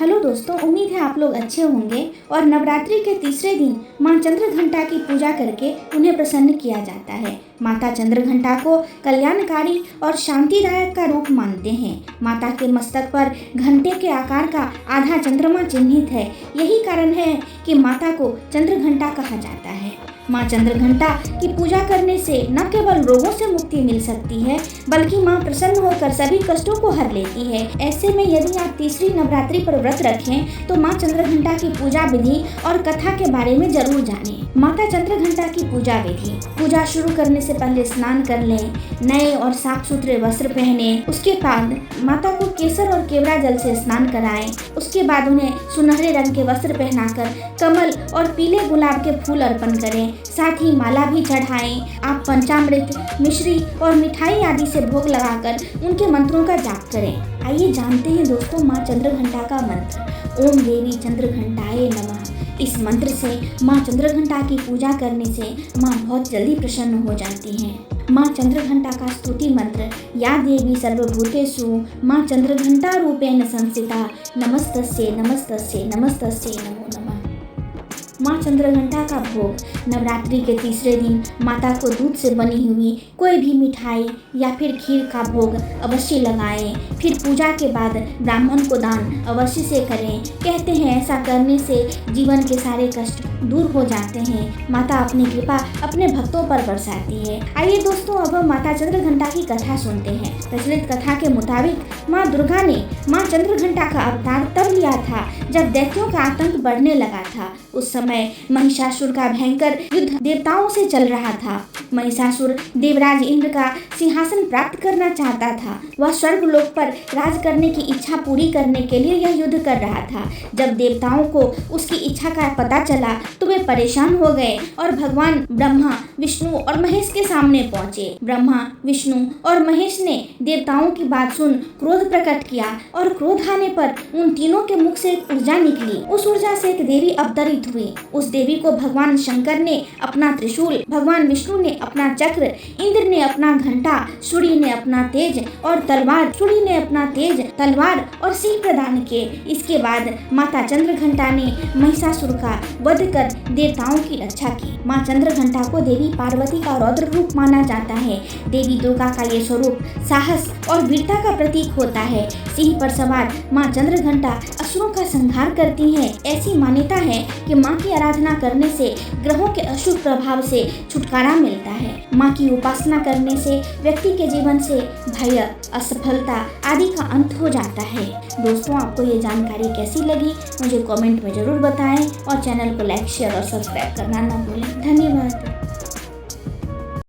Hello दोस्तों, उम्मीद है आप लोग अच्छे होंगे। और नवरात्रि के तीसरे दिन मां चंद्रघंटा की पूजा करके उन्हें प्रसन्न किया जाता है। माता चंद्रघंटा को कल्याणकारी और शांतिदायक का रूप मानते हैं। माता के मस्तक पर घंटे के आकार का आधा चंद्रमा चिन्हित है। यही कारण है कि माता को चंद्रघंटा कहा जाता है। मां चंद्रघंटा की पूजा करने से न केवल रोगों से मुक्ति मिल सकती है, बल्कि मां प्रसन्न होकर सभी कष्टों को हर लेती है। ऐसे में यदि आप तीसरी नवरात्रि पर व्रत रखें तो मां चंद्रघंटा की पूजा विधि और कथा के बारे में जरूर जानें। माता चंद्रघंटा की पूजा विधि। पूजा शुरू करने से पहले स्नान कर लें, नए और साफ सुथरे वस्त्र पहने। उसके बाद माता को केसर और केवड़ा जल से स्नान कराएं। उसके बाद उन्हें सुनहरे रंग के वस्त्र पहनाकर कमल और पीले गुलाब के फूल अर्पण करें। साथ ही माला भी चढ़ाएं। आप पंचामृत, मिश्री और मिठाई आदि से भोग लगाकर उनके मंत्रों का जाप करें। आइए जानते हैं दोस्तों मां चंद्रघंटा का मंत्र। ओम देवी चंद्रघंटाए नमः। इस मंत्र से मां चंद्रघंटा की पूजा करने से मां बहुत जल्दी प्रसन्न हो जाती हैं। मां चंद्रघंटा का स्तुति मंत्र। या देवी सर्वभूतेषु मां चंद्रघंटा रूपेण संस्थिता नमस्तस्यै नमस्तस्यै नमस्तस्यै नमो नमः। मां चंद्रघंटा का भोग। नवरात्रि के तीसरे दिन माता को दूध से बनी हुई कोई भी मिठाई या फिर खीर का भोग अवश्य लगाएं। फिर पूजा के बाद ब्राह्मण को दान अवश्य से करें। कहते हैं ऐसा करने से जीवन के सारे कष्ट दूर हो जाते हैं। माता अपनी कृपा अपने भक्तों पर बरसाती है। आइए दोस्तों, अब हम माता चंद्रघंटा की कथा सुनते हैं। प्रचलित कथा के मुताबिक माँ दुर्गा ने माँ चंद्रघंटा का अवतार तब लिया था जब दैत्यों का आतंक बढ़ने लगा था। उस समय महिषासुर का भयंकर युद्ध देवताओं से चल रहा था। महिषासुर देवराज इंद्र का सिंहासन प्राप्त करना चाहता था। वह स्वर्गलोक पर राज करने की इच्छा पूरी करने के लिए यह युद्ध कर रहा था। जब देवताओं को उसकी इच्छा का पता चला तो वे परेशान हो गए और भगवान ब्रह्मा, विष्णु और महेश के सामने पहुंचे। ब्रह्मा, विष्णु और महेश ने देवताओं की बात सुन क्रोध प्रकट किया और क्रोध आने पर उन तीनों के मुख से एक ऊर्जा निकली। उस ऊर्जा से एक देवी अवतरित हुई। उस देवी को भगवान शंकर ने अपना त्रिशूल, भगवान विष्णु ने अपना चक्र, इंद्र ने अपना घंटा, सूर्य ने अपना तेज और तलवार, सूर्य ने अपना तेज, तलवार और सिंह प्रदान किए। इसके बाद माता चंद्रघंटा ने महिषासुर का वध कर देवताओं की रक्षा की। माँ चंद्रघंटा को देवी पार्वती का रौद्र रूप माना जाता है। देवी दुर्गा का ये स्वरूप साहस और वीरता का प्रतीक होता है। सिंह पर सवार माँ चंद्रघंटा असुरों का संहार करती हैं। ऐसी मान्यता है कि माँ की आराधना करने से ग्रहों के अशुभ प्रभाव से छुटकारा मिलता है। माँ की उपासना करने से व्यक्ति के जीवन से भय, असफलता आदि का अंत हो जाता है। दोस्तों, आपको ये जानकारी कैसी लगी मुझे कमेंट में जरूर बताएं और चैनल को लाइक, शेयर और सब्सक्राइब करना ना भूलें। धन्यवाद।